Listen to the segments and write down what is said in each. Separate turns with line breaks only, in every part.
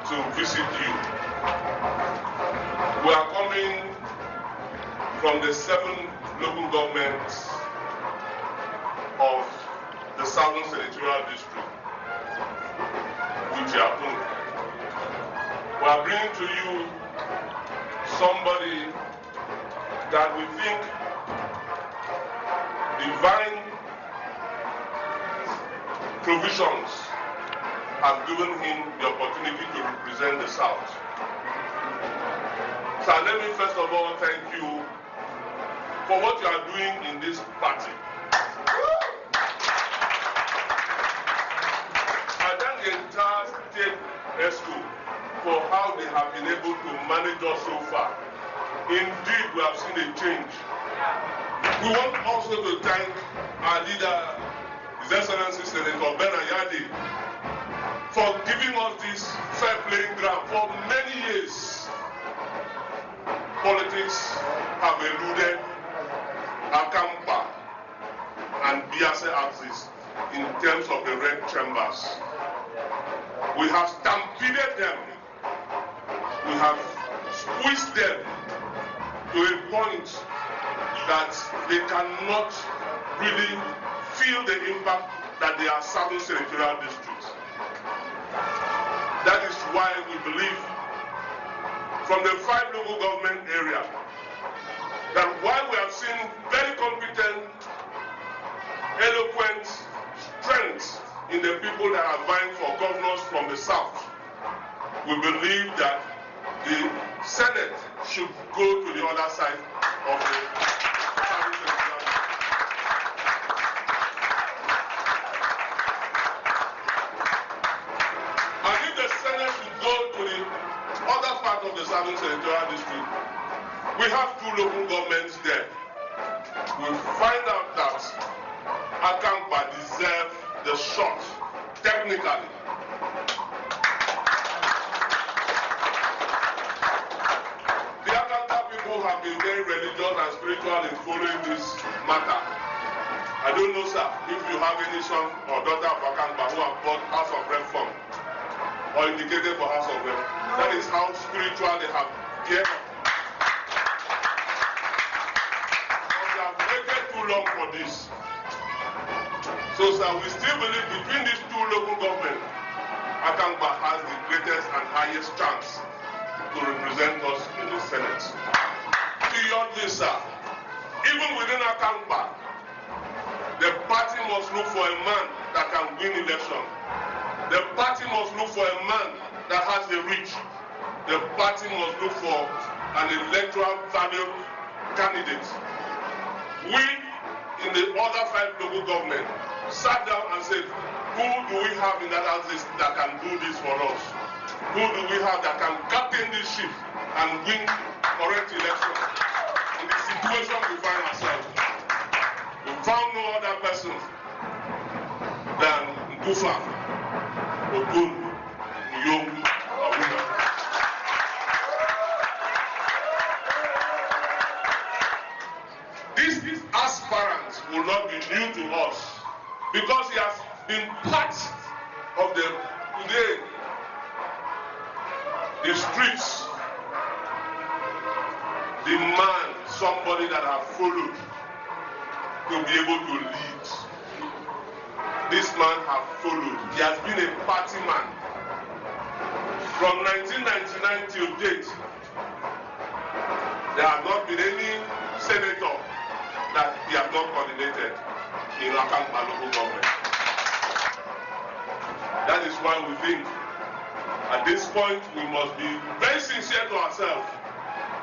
to visit you. We are coming from the 7 local governments of the Southern Senatorial District, which are owned. We are bringing to you somebody that we think divine provisions have given him the opportunity to represent the South. So let me first of all thank you for what you are doing in this party. I thank the entire state ESCO for how they have been able to manage us so far. Indeed, we have seen a change. We want also to thank our leader, His Excellency Senator Ben for giving us this fair playing ground. For many years, politics have eluded Akampa and Biase axis in terms of the red chambers. We have stampeded them. We have squeezed them to a point that they cannot really feel the impact that they are serving senatorial districts. That is why we believe from the 5 local government area that while we have seen very competent, eloquent strength in the people that are vying for governors from the South, we believe that the Senate should go to the other side of the and if the Senate should go to the other part of the Southern Senatorial District, we have 2 local governments there. We find out that Akampa deserves the shot, technically. The Akampa people have been very religious and spiritual in following this matter. I don't know, sir, if you have any son or daughter of Akampa who have bought House of Rep form or indicated for House of Rep. That is how spiritual they have geared up. Too long for this. So, sir, we still believe between these 2 local governments, Akampa has the greatest and highest chance to represent us in the Senate. Beyond this, sir, even within Akampa, the party must look for a man that can win election. The party must look for a man that has the reach. The party must look for an electoral value candidate. We, in the other 5 local governments, sat down and said, who do we have in that axis that can do this for us? Who do we have that can captain this ship and win correct election in the situation we find ourselves? We found no other person than Ntufam, Okon, Owuna. This aspirant will not be new to us because he has been part of the streets demand somebody that have followed to be able to lead. This man have followed. He has been a party man from 1999 till date. There has not been any senator that he has not coordinated in Akampa local government. That is why we think at this point we must be very sincere to ourselves,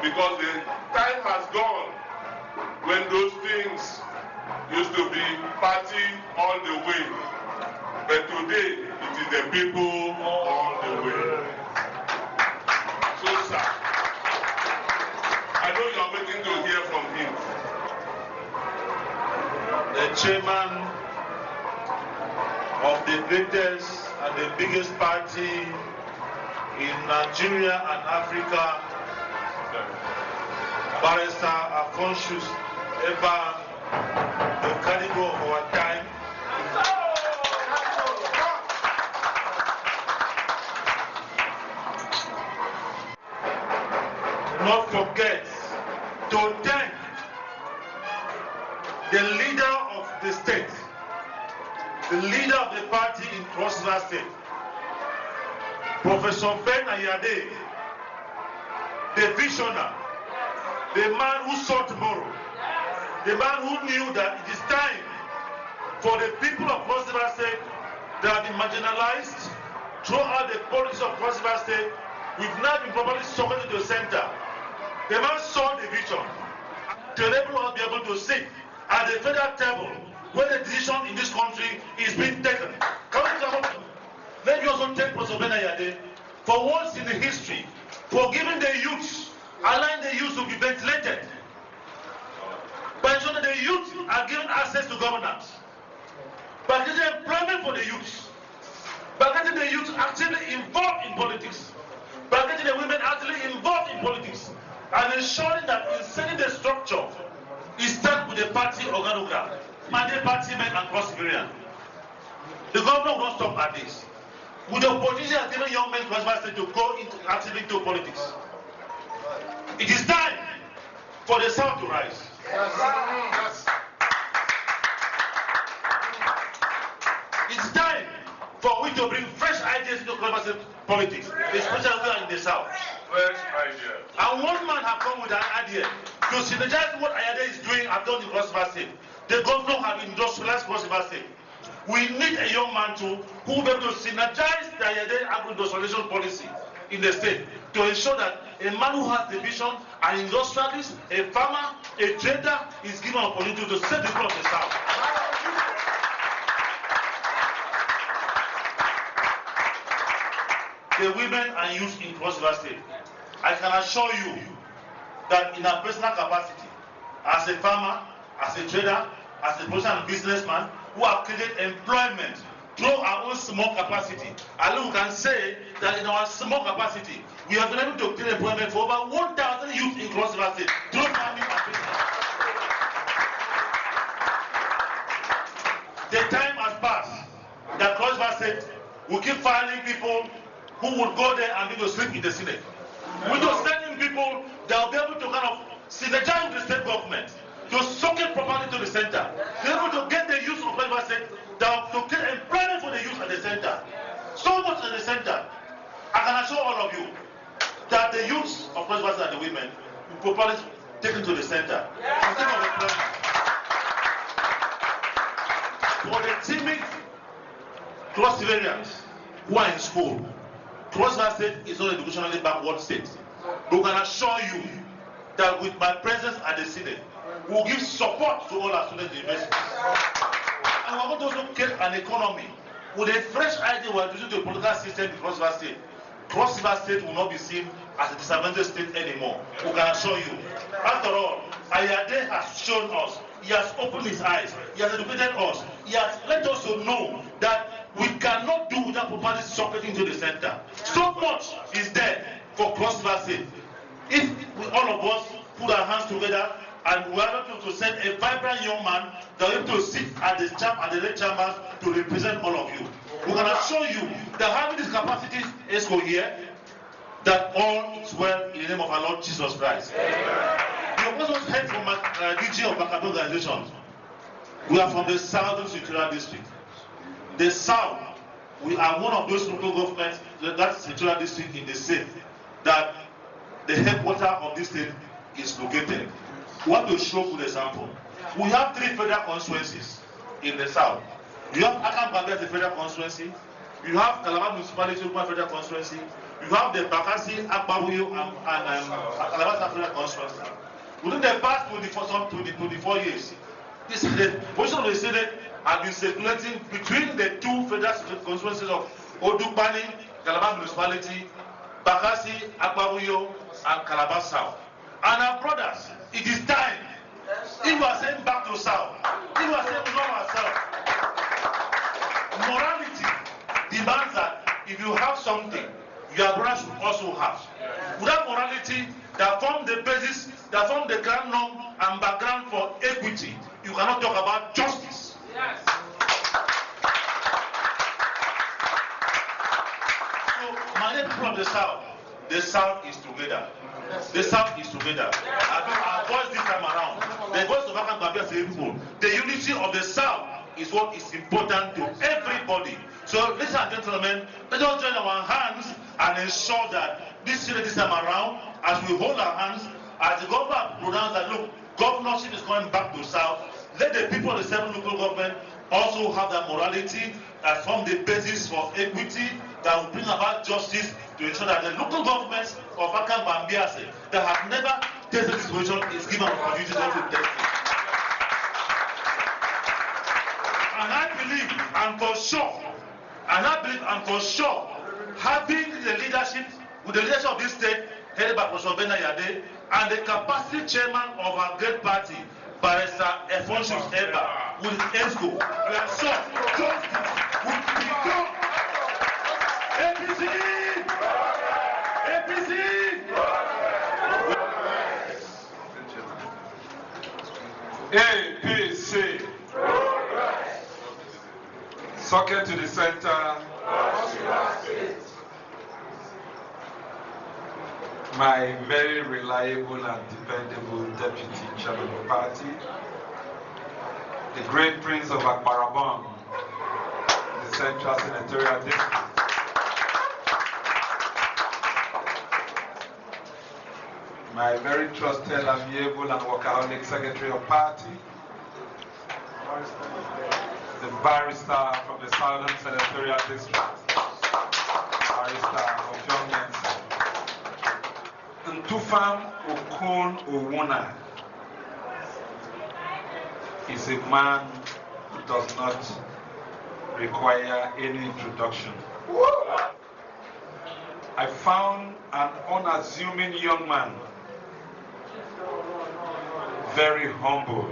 because the time has gone when those things used to be party all the way, but today it is the people all the way. So, sir, I know you are waiting to hear from him.
The chairman of the greatest and the biggest party in Nigeria and Africa, Barrister Okon, ever the caliber of our time. not forget to thank the leader of the state, the leader of the party in Cross River State, Professor Ben Ayade, the visionary, the man who saw tomorrow, the man who knew that it is time for the people of Cross River State that have been marginalized throughout the politics of Cross River State. We've now been properly summoned to the center. The man saw the vision to enable us to be able to sit at the federal table where the decision in this country is being taken. Can we come up? Let me also thank Professor Ben Ayade for once in the history for giving the youth, allowing the youth to be ventilated, by ensuring that the youth are given access to governance, by getting employment for the youth, by getting the youth actively involved in politics, by getting the women actively involved in politics, and ensuring that in setting the structure, it starts with the party organogram, mandate party men and cross-civilian. The government will not stop at this. With the opportunity of giving young men to go actively into politics, it is time for the South to rise. Yes. It's time for we to bring fresh ideas into politics, especially we are in the South.
Fresh idea.
And one man has come with an idea to synergize what Ayade is doing and done in Cross River State. The governor has industrialized Cross River State. We need a young man too who will be able to synergize the Ayade agro-industrialization policy in the state to ensure that a man who has the vision, an industrialist, a farmer, a trader is given an opportunity to save the people of the South. The women and youth in Cross River State, I can assure you that in a personal capacity, as a farmer, as a trader, as a person and businessman, who have created employment through our own small capacity, and we can say that in our small capacity, we have been able to create employment for over 1,000 youth in Cross River State through farming and business. The time has passed that Cross River State will keep filing people who would go there and be to sleep in the Senate. We just send in people that will be able to kind of synergize with the state government, to soak it properly to the center, be able to get the youth of Cross River State to get employment for the youth at the center. So much at the center. I can assure all of you that the youth of Cross River State and the women will properly taken to the center. Instead of employment. For the timid cross civilians who are in school, Cross River State is not an educationally backward state. We can assure you that with my presence at the Senate, we will give support to all our students in universities. And we are going to also get an economy with a fresh idea we are using the political system in Cross River State. Cross River State will not be seen as a disadvantaged state anymore. We can assure you. After all, Ayade has shown us, he has opened his eyes, he has educated us, he has let us to know that we cannot do without properly socketing to the center. So much is there for Cross River State. If we, all of us put our hands together and we are able to send a vibrant young man that will be able to sit at the red chambers to represent all of you, we can assure you that having these capacities is go here, that all is well in the name of our Lord Jesus Christ. You have also heard from DG of Backup organizations. We are from the Southern Senatorial District. The South, we are one of those local governments, that Senatorial District in the state, that the headquarters of this state is located. We want to show good example. We have 3 federal constituencies in the South. You have Okon as the federal constituency. You have Calabar Municipality federal constituency. You have the Bakassi, Akbabuyo, and Calabar federal constituency. Within the past 24 years, the position of the Senate has been circulating between the 2 federal constituencies of Odubani, Calabar Municipality, Bakassi, Akbabuyo, and Calabar South. And our brothers, it is time. If we are saying back to South, if we are saying we love ourselves, morality demands that if you have something, your brothers should also have. Without morality, that form the basis, that form the ground norm and background for equity, you cannot talk about justice. Yes. So, my people of the South is together. The South is together. Our voice this time around, the voice of Okon people, the unity of the South is what is important to everybody. So, ladies and gentlemen, let us join our hands and ensure that this time around, as we hold our hands, as the government pronounced that, look, governorship is going back to South, let the people of the 7 local government also have that morality that form the basis for equity that will bring about justice to ensure that the local governments of Okon that have never tasted this situation is given an opportunity to test it. And I believe, and for sure, having the leadership, with the leadership of this state, headed by Professor Bena Yade, and the capacity chairman of our great party, Barrister Efonsus Eba, with ESCO, so justice will become APC! APC!
APC! Socket to the center. My very reliable and dependable deputy chairman of the party, the great prince of Akbarabon, the Central Senatorial District. My very trusted, amiable, and workaholic Secretary of Party, the barrister from the Southern Senatorial District, barrister of young men. Ntufam Okon Owuna is a man who does not require any introduction. I found an unassuming young man, very humble,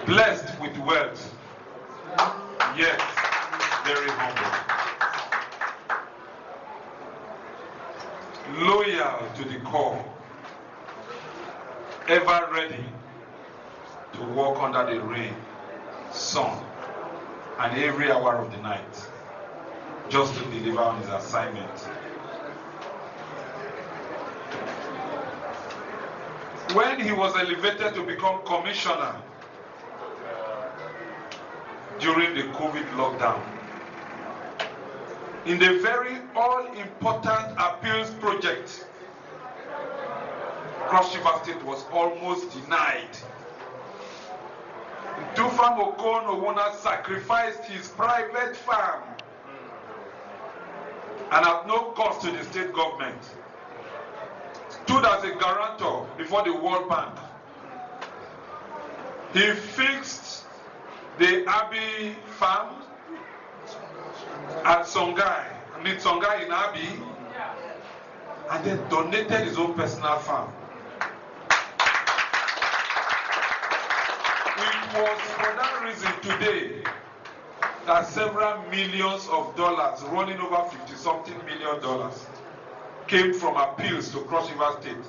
blessed with wealth, yet very humble. Loyal to the core, ever ready to walk under the rain, sun, and every hour of the night, just to deliver on his assignment. When he was elevated to become commissioner during the COVID lockdown, in the very all-important appeals project, Cross River State was almost denied. Ntufam Okon Owuna sacrificed his private farm and at no cost to the state government, stood as a guarantor before the World Bank. He fixed the Abbey farm at Songhai in Abbey, and then donated his own personal farm. It was for that reason today that several millions of dollars, running over $50-something million, came from appeals to Cross River State.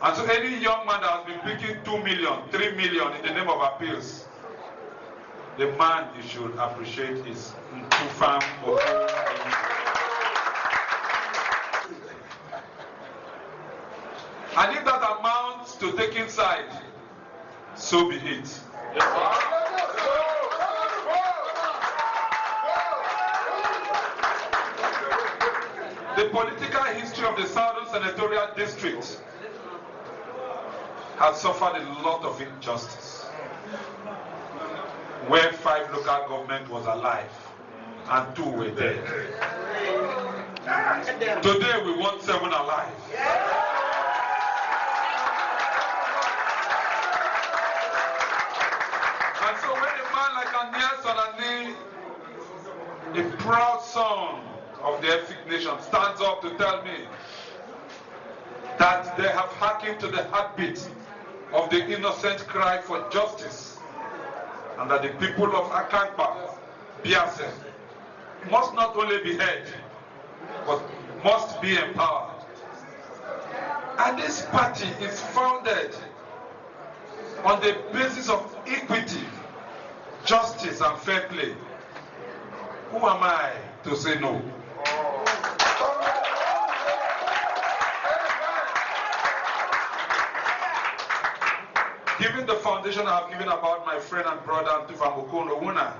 And so any young man that has been picking 2 million, 3 million in the name of appeals, the man you should appreciate is Ntufam Okon. And if that amounts to taking side, so be it. The political history of the Southern Senatorial District has suffered a lot of injustice, where 5 local government was alive and 2 were dead. Today we want 7 alive. And so when a man like Ania Sanani, a proud son of the Efik nation, stands up to tell me that they have hearkened to the heartbeat of the innocent cry for justice, and that the people of Akamkpa, Biase, must not only be heard, but must be empowered. And this party is founded on the basis of equity, justice, and fair play. Who am I to say no? given the foundation I have given about my friend and brother Ntufam Owuna,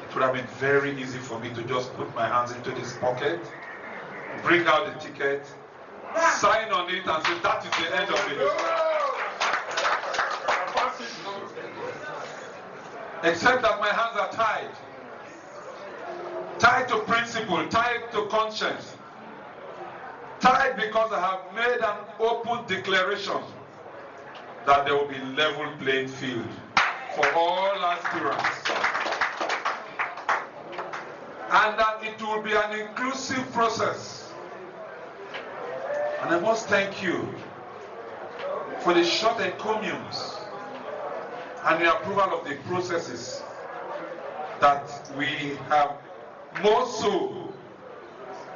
it would have been very easy for me to just put my hands into this pocket, bring out the ticket, sign on it, and say that is the end of it. Except that my hands are tied. Tied to principle, tied to conscience. Tied because I have made an open declaration that there will be level playing field for all aspirants. And that it will be an inclusive process. And I must thank you for the short encomiums and the approval of the processes that we have, more so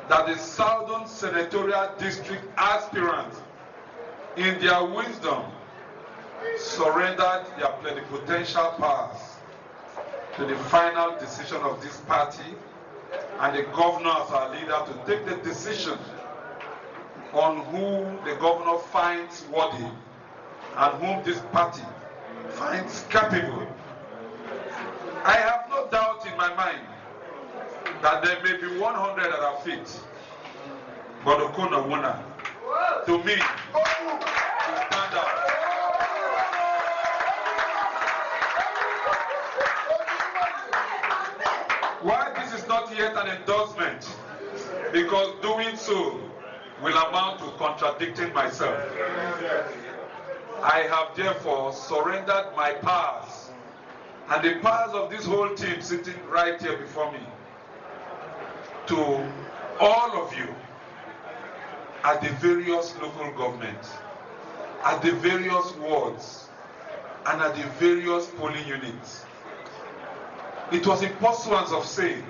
that the Southern Senatorial District aspirants, in their wisdom, surrendered their plenipotential powers to the final decision of this party and the governor as our leader to take the decision on whom the governor finds worthy and whom this party finds capable. I have no doubt in my mind that there may be 100 that are fit, but Okon Owuna, to me, will stand out. Why this is not yet an endorsement? Because doing so will amount to contradicting myself. I have therefore surrendered my powers and the powers of this whole team sitting right here before me to all of you at the various local governments, at the various wards, and at the various polling units. It was in pursuance of saying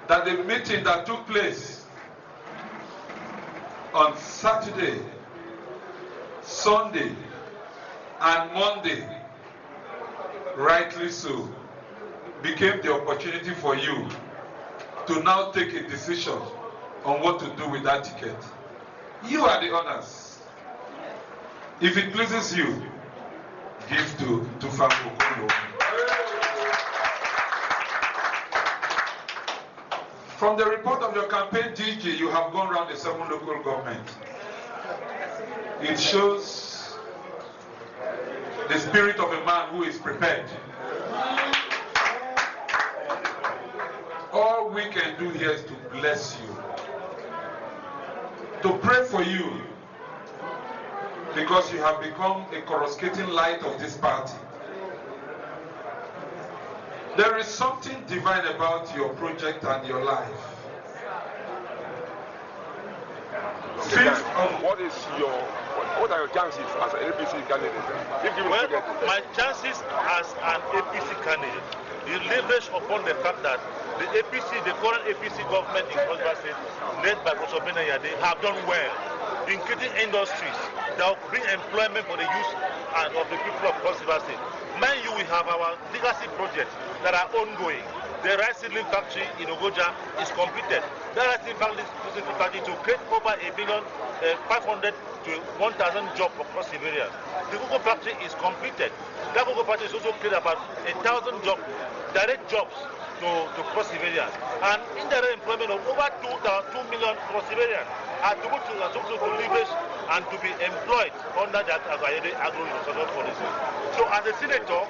that the meeting that took place on Saturday, Sunday, and Monday, rightly so, became the opportunity for you to now take a decision on what to do with that ticket. You are the owners. If it pleases you, give to Ntufam Okon. From the report of your campaign, DG, you have gone around the 7 local governments. It shows the spirit of a man who is prepared. All we can do here is to bless you, to pray for you, because you have become a coruscating light of this party. There is something divine about your project and your life.
What are your chances as an APC candidate?
Well, my chances as an APC candidate is leveraged upon the fact that the APC, the current APC government in Cross State, led by Professor Benayade, have done well in creating industries that will bring employment for the youth and of the people of Cross State. Mind you, we have our legacy projects that are ongoing. The rice seedling factory in Ogoja is completed. The rice seedling factory to create over 1,500 to 1,000 jobs across the area. The cocoa factory is completed. That cocoa factory is also created about 1,000 jobs, direct jobs to cross civilians, and indirect employment of over 2 million cross civilians are to leverage and to be employed under that agro-industrial policy. So as a senator,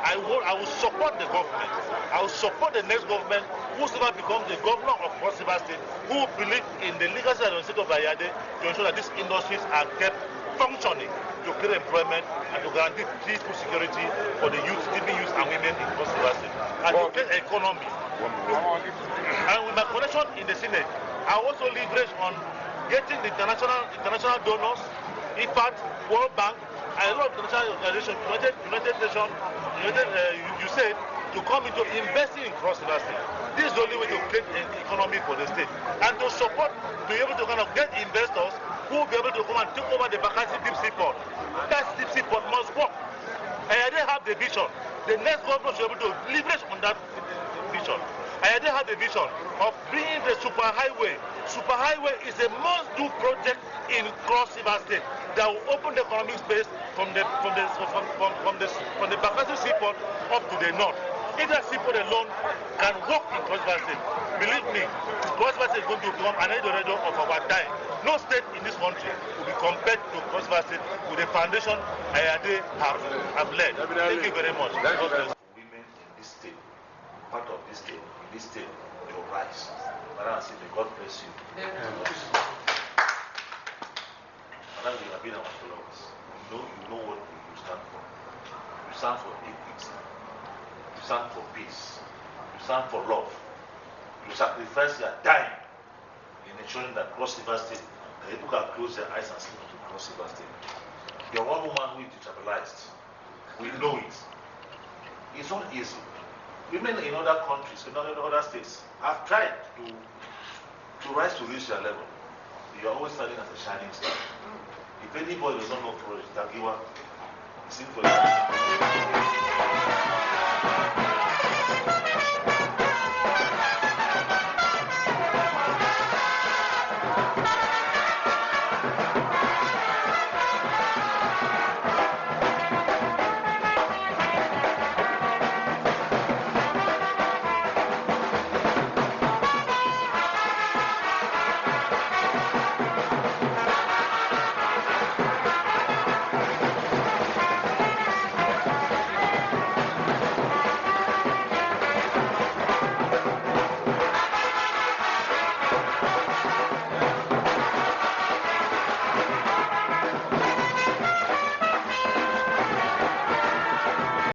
I will support the government. I will support the next government, whoever becomes the governor of Cross River State, who believe in the legacy and the state of Ayade to ensure that these industries are kept functioning to create employment and to guarantee peaceful security for the youth, living youth and women in Cross River State, and to create economy. And with my connection in the Senate, I also leverage on getting the international donors, IFAD, World Bank, and a lot of international organizations, United Nations, USAID, to come into investing in Cross River State. This is the only way to create an economy for the state, and to support, to be able to kind of get investors who will be able to come and take over the vacancy deep sea port. That deep sea port must work. And I didn't have the vision. The next government should be able to leverage on that vision. I didn't have the vision of bringing the super superhighway. Superhighway is a must-do project in Cross River State that will open the economic space from the Bakassi seaport up to the north. If that seaport alone can work in Cross River State, believe me, Cross River State is going to become an Eldorado of our time. No state in this country will be compared to Cross River State with the foundation Ayade have led. Thank you very much.
Women in this state, part of this state, in this state, your rise. Madam, I say, may God bless you. Madam, you have been our followers. You know what you stand for. You stand for equity. You stand for peace. You stand for love. You sacrifice your time in ensuring that Cross River State, the people can close their eyes and see to Cross River State. You're one woman who is destabilized. We know it. It's not easy. Women in other countries, in other states, have tried to rise to reach their level. You are always standing as a shining star. If anybody does not know Project Tagiwa, it's in for you.